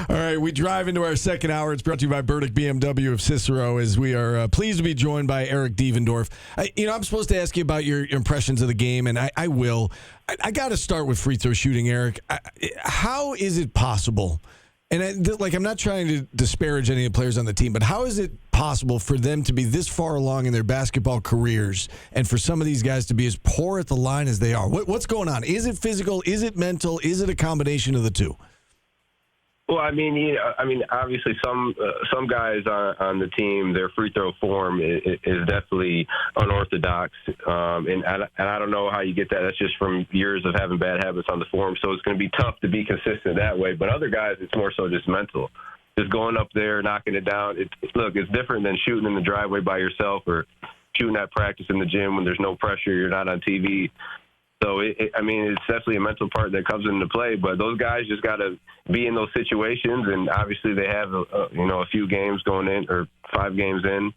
All right, we drive into our second hour. It's brought to you by Burdick BMW of Cicero, as we are pleased to be joined by Eric Devendorf. I'm supposed to ask you about your impressions of the game, and I will. I got to start with free throw shooting, Eric. How is it possible? And I'm not trying to disparage any of the players on the team, but how is it possible for them to be this far along in their basketball careers and for some of these guys to be as poor at the line as they are? What's going on? Is it physical? Is it mental? Is it a combination of the two? Well, obviously some guys on the team, their free throw form is definitely unorthodox, and I don't know how you get that. That's just from years of having bad habits on the form. So it's going to be tough to be consistent that way. But other guys, it's more so just mental, just going up there, knocking it down. It's different than shooting in the driveway by yourself or shooting at practice in the gym when there's no pressure, you're not on TV. So, it's definitely a mental part that comes into play. But those guys just got to be in those situations, and obviously they have, a few games going in or 5 games in.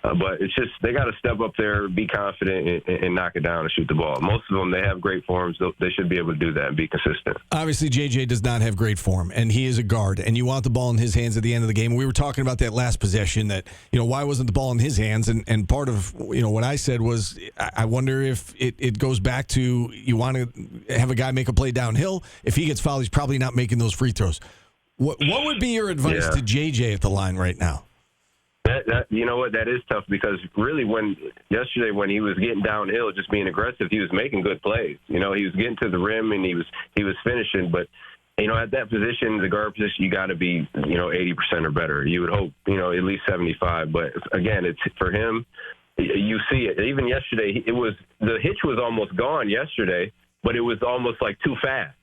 But it's just they got to step up there, be confident, and knock it down and shoot the ball. Most of them, they have great forms. They should be able to do that and be consistent. Obviously, JJ does not have great form, and he is a guard, and you want the ball in his hands at the end of the game. We were talking about that last possession that, why wasn't the ball in his hands? And part of, what I said was I wonder if it goes back to you want to have a guy make a play downhill. If he gets fouled, he's probably not making those free throws. What would be your advice to JJ at the line right now? That is tough because really yesterday when he was getting downhill, just being aggressive, he was making good plays. He was getting to the rim and he was finishing. But, at that position, the guard position, you got to be, 80% or better. You would hope, at least 75. But again, it's for him. You see it. Even yesterday, the hitch was almost gone yesterday, but it was almost like too fast.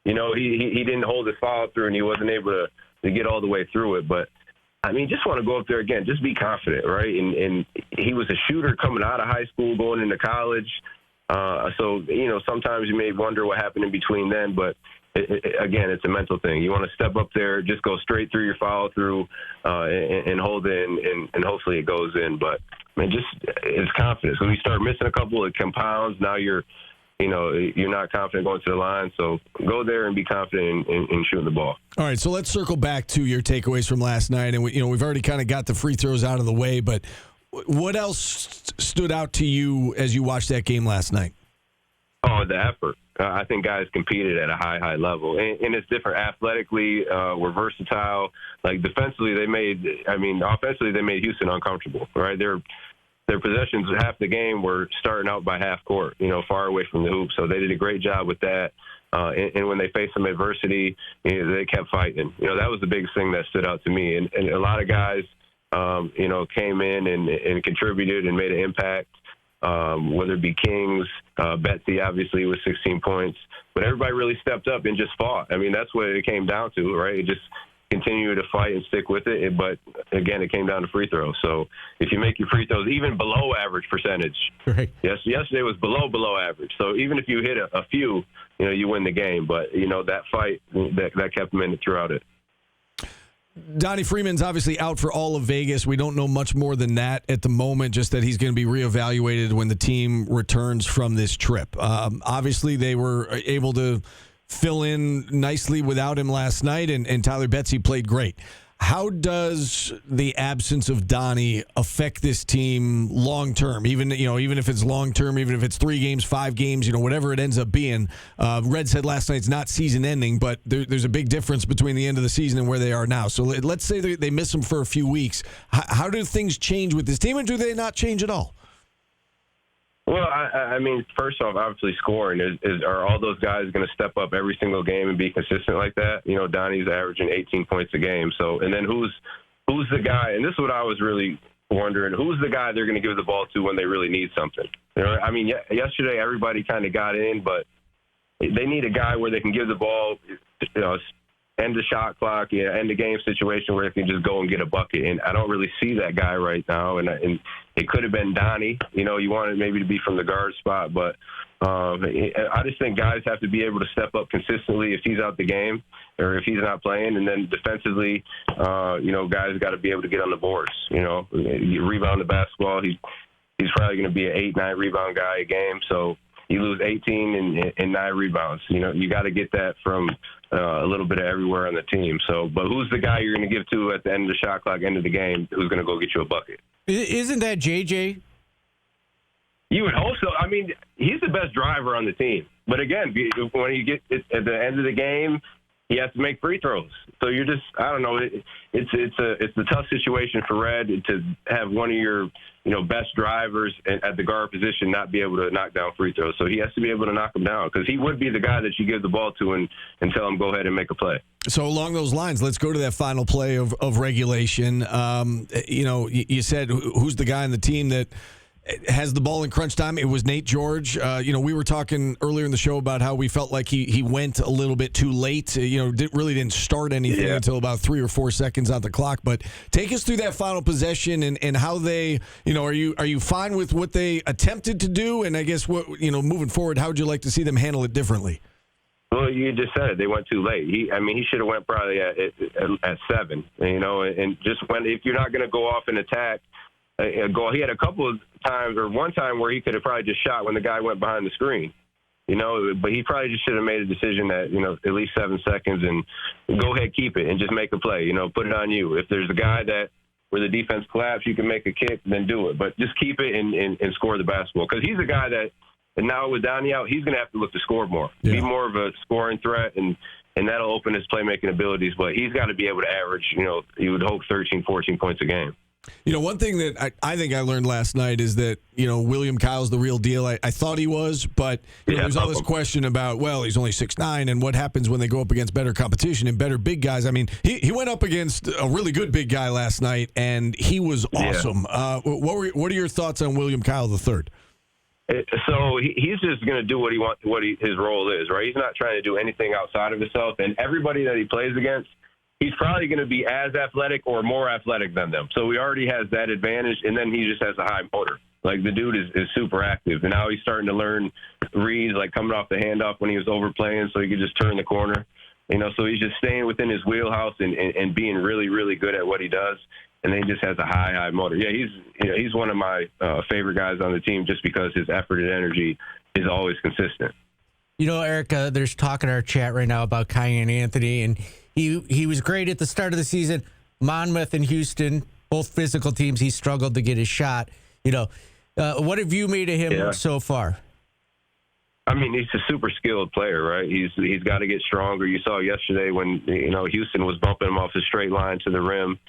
He didn't hold his follow through and he wasn't able to get all the way through it. But just want to go up there again, just be confident, right? And he was a shooter coming out of high school, going into college. So, sometimes you may wonder what happened in between then, but again, it's a mental thing. You want to step up there, just go straight through your follow through and hold in, and hopefully it goes in. But it's confidence. When you start missing a couple, it compounds. Now you're not confident going to the line. So go there and be confident in shooting the ball. All right, so let's circle back to your takeaways from last night. And we've already kind of got the free throws out of the way, but what else stood out to you as you watched that game last night? Oh, the effort. I think guys competed at a high level. And it's different. Athletically, we're versatile. Like defensively, offensively, they made Houston uncomfortable, right? Their possessions, half the game, were starting out by half court, far away from the hoop. So they did a great job with that. And when they faced some adversity, they kept fighting. That was the biggest thing that stood out to me. And a lot of guys, came in and contributed and made an impact, whether it be Kings, Betsy, obviously, with 16 points. But everybody really stepped up and just fought. That's what it came down to, right? It just continue to fight and stick with it. But, again, it came down to free throws. So if you make your free throws even below average percentage, right. Yesterday was below average. So even if you hit a few, you win the game. But, that fight, that kept them in it throughout it. Donnie Freeman's obviously out for all of Vegas. We don't know much more than that at the moment, just that he's going to be reevaluated when the team returns from this trip. Obviously, they were able to fill in nicely without him last night, and Tyler Betsy played great. How does the absence of Donnie affect this team long term? Even if it's long term, even if it's 3 games, 5 games, whatever it ends up being. Red said last night it's not season ending, but there's a big difference between the end of the season and where they are now. So let's say they miss him for a few weeks. How do things change with this team, and do they not change at all? Well, first off, obviously scoring are all those guys going to step up every single game and be consistent like that? Donnie's averaging 18 points a game. So, and then who's the guy? And this is what I was really wondering: who's the guy they're going to give the ball to when they really need something? Yesterday everybody kind of got in, but they need a guy where they can give the ball, end the shot clock, end the game situation where they can just go and get a bucket. And I don't really see that guy right now. And it could have been Donnie. You wanted maybe to be from the guard spot, but I just think guys have to be able to step up consistently if he's out the game or if he's not playing. And then defensively, guys got to be able to get on the boards. You rebound the basketball. He's probably going to be an 8-9 rebound guy a game. So you lose 18 and 9 rebounds. You got to get that from a little bit of everywhere on the team. So, but who's the guy you're going to give to at the end of the shot clock, end of the game, who's going to go get you a bucket? Isn't that JJ? You would hope so. I mean, he's the best driver on the team. But again, when you get at the end of the game, he has to make free throws. So you're just, I don't know. It's a tough situation for Red to have one of your best drivers at the guard position not be able to knock down free throws. So he has to be able to knock them down because he would be the guy that you give the ball to and tell him go ahead and make a play. So along those lines, let's go to that final play of regulation. You said who's the guy on the team that has the ball in crunch time. It was Nate George. We were talking earlier in the show about how we felt like he went a little bit too late. Really didn't start anything until about 3 or 4 seconds on the clock. But take us through that final possession and how they, are you fine with what they attempted to do? And I guess moving forward, how would you like to see them handle it differently? Well, you just said it. They went too late. He should have went probably at 7. And just if you're not going to go off and attack. A goal. He had a couple of times, or one time where he could have probably just shot when the guy went behind the screen, but he probably just should have made a decision that, at least 7 seconds and go ahead, keep it and just make a play, put it on you. If there's a guy that where the defense collapse, you can make a kick, then do it, but just keep it and score the basketball. Cause he's a guy that, and now with Donnie out, he's going to have to look to score more, be more of a scoring threat and that'll open his playmaking abilities, but he's got to be able to average, you would hope 13, 14 points a game. One thing that I think I learned last night is that, William Kyle's the real deal. I thought he was, but there's all this question about, well, he's only 6'9", and what happens when they go up against better competition and better big guys. I mean, he went up against a really good big guy last night, and he was awesome. Yeah. What are your thoughts on William Kyle III? So he's just going to do what he wants, his role is, right? He's not trying to do anything outside of himself, and everybody that he plays against, he's probably going to be as athletic or more athletic than them. So he already has that advantage, and then he just has a high motor. Like, the dude is super active, and now he's starting to learn reads, like coming off the handoff when he was overplaying so he could just turn the corner. So he's just staying within his wheelhouse and being really, really good at what he does, and then he just has a high motor. Yeah, he's one of my favorite guys on the team just because his effort and energy is always consistent. Eric, there's talk in our chat right now about Cayenne Anthony, and he was great at the start of the season. Monmouth and Houston, both physical teams, he struggled to get his shot. What have you made of him so far? I mean, he's a super skilled player, right? He's got to get stronger. You saw yesterday when Houston was bumping him off the straight line to the rim.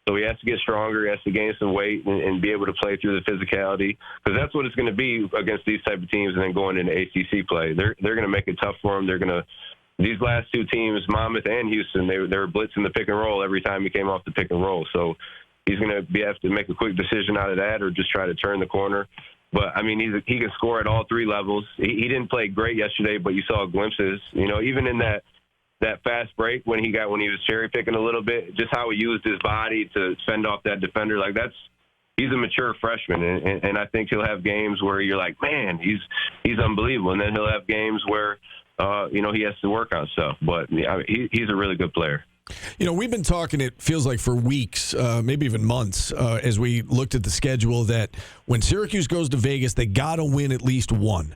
So he has to get stronger. He has to gain some weight and be able to play through the physicality, because that's what it's going to be against these type of teams. And then going into ACC play, they're going to make it tough for him. These last two teams, Monmouth and Houston, they were blitzing the pick and roll every time he came off the pick and roll. So he's going to have to make a quick decision out of that, or just try to turn the corner. But I mean, he can score at all 3 levels. He didn't play great yesterday, but you saw glimpses. Even in that fast break when he was cherry picking a little bit, just how he used his body to fend off that defender. Like, he's a mature freshman, and I think he'll have games where you're like, man, he's unbelievable, and then he'll have games where he has to work on stuff. But he's a really good player. We've been talking, it feels like for weeks, maybe even months, as we looked at the schedule, that when Syracuse goes to Vegas, they got to win at least one.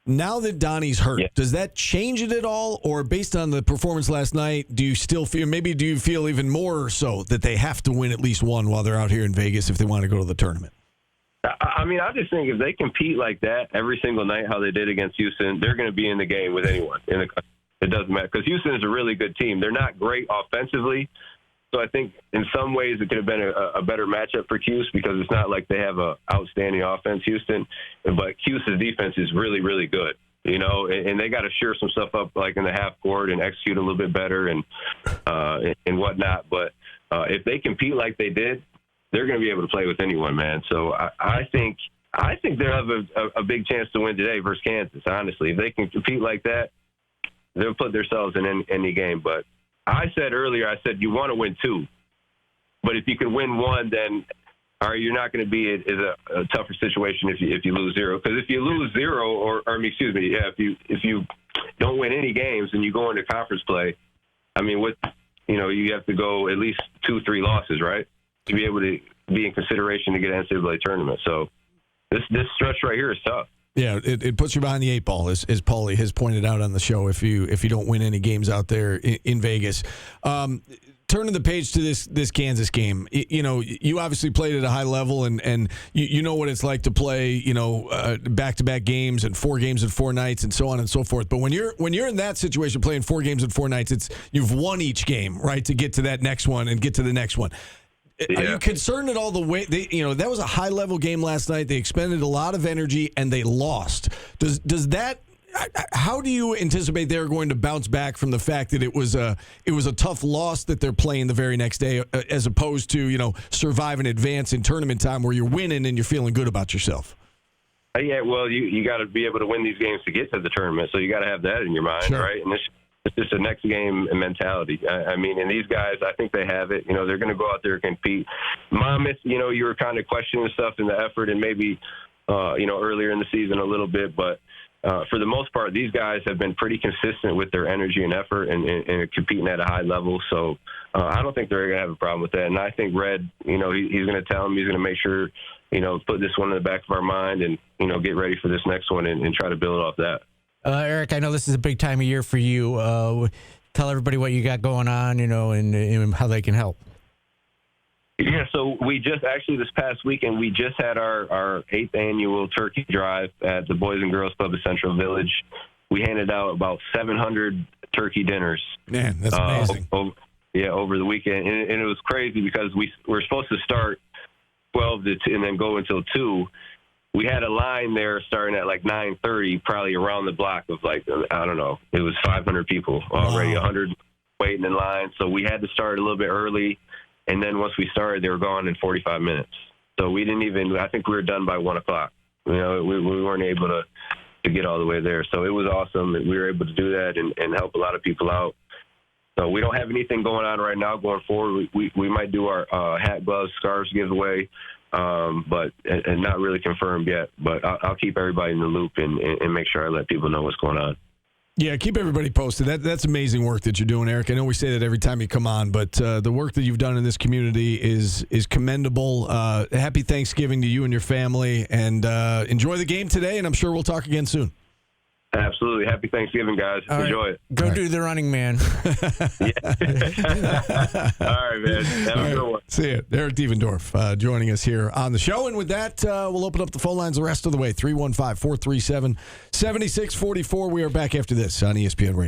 Now that Donnie's hurt, does that change it at all? Or based on the performance last night, do you feel even more so that they have to win at least one while they're out here in Vegas if they want to go to the tournament? I mean, I just think if they compete like that every single night, how they did against Houston, they're going to be in the game with anyone in the country. It doesn't matter, because Houston is a really good team. They're not great offensively, so I think in some ways it could have been a better matchup for Cuse, because it's not like they have an outstanding offense, Houston, but Cuse's defense is really, really good, and they got to shore some stuff up like in the half court and execute a little bit better and whatnot. But if they compete like they did, they're going to be able to play with anyone, man. So I think they'll have a big chance to win today versus Kansas, honestly. If they can compete like that, they'll put themselves in any game. But I said earlier, you want to win 2. But if you can win 1, then you're not going to be in a tougher situation if you lose 0. Because if you lose 0, if you don't win any games and you go into conference play, I mean, you have to go at least 2-3 losses, right, to be able to be in consideration to get an NCAA tournament. So this stretch right here is tough. Yeah, it puts you behind the 8 ball, as Paulie has pointed out on the show. If you don't win any games out there in Vegas, turning the page to this Kansas game. You obviously played at a high level, and you know what it's like to play back-to-back games and 4 games in 4 nights and so on and so forth. But when you're in that situation, playing 4 games in 4 nights, you've won each game, right, to get to that next one and get to the next one. Yeah. Are you concerned at all the way that was a high level game last night? They expended a lot of energy and they lost. Does that? How do you anticipate they're going to bounce back from the fact that it was a tough loss that they're playing the very next day, as opposed to survive and advance in tournament time where you're winning and you're feeling good about yourself? Yeah, well, you got to be able to win these games to get to the tournament, so you got to have that in your mind, sure. Right? And it's just a next game mentality. I mean, and these guys, I think they have it. They're going to go out there and compete. Monmouth, you were kind of questioning stuff in the effort and maybe, earlier in the season a little bit. But for the most part, these guys have been pretty consistent with their energy and effort and competing at a high level. So I don't think they're going to have a problem with that. And I think Red, he's going to tell them, he's going to make sure, put this one in the back of our mind and, get ready for this next one and try to build off that. Eric, I know this is a big time of year for you. Tell everybody what you got going on, and how they can help. Yeah, so we just this past weekend, we just had our 8th annual turkey drive at the Boys and Girls Club of Central Village. We handed out about 700 turkey dinners. Man, that's amazing. Over the weekend. And it was crazy because we were supposed to start 12 to 2 and then go until 2. We had a line there starting at like 9:30, probably around the block of I don't know, it was 500 people already, 100 waiting in line. So we had to start a little bit early. And then once we started, they were gone in 45 minutes. So we didn't I think we were done by 1 o'clock. We weren't able to get all the way there. So it was awesome that we were able to do that and help a lot of people out. So we don't have anything going on right now going forward. We might do our hat, gloves, scarves giveaway. But not really confirmed yet. But I'll keep everybody in the loop and make sure I let people know what's going on. Yeah, keep everybody posted. That's amazing work that you're doing, Eric. I know we say that every time you come on, but the work that you've done in this community is commendable. Happy Thanksgiving to you and your family, and enjoy the game today, and I'm sure we'll talk again soon. Absolutely. Happy Thanksgiving, guys. Enjoy it. Go do the running man. All right, man. Have a good one. See you. Eric Devendorf joining us here on the show. And with that, we'll open up the phone lines the rest of the way. 315-437-7644. We are back after this on ESPN Radio.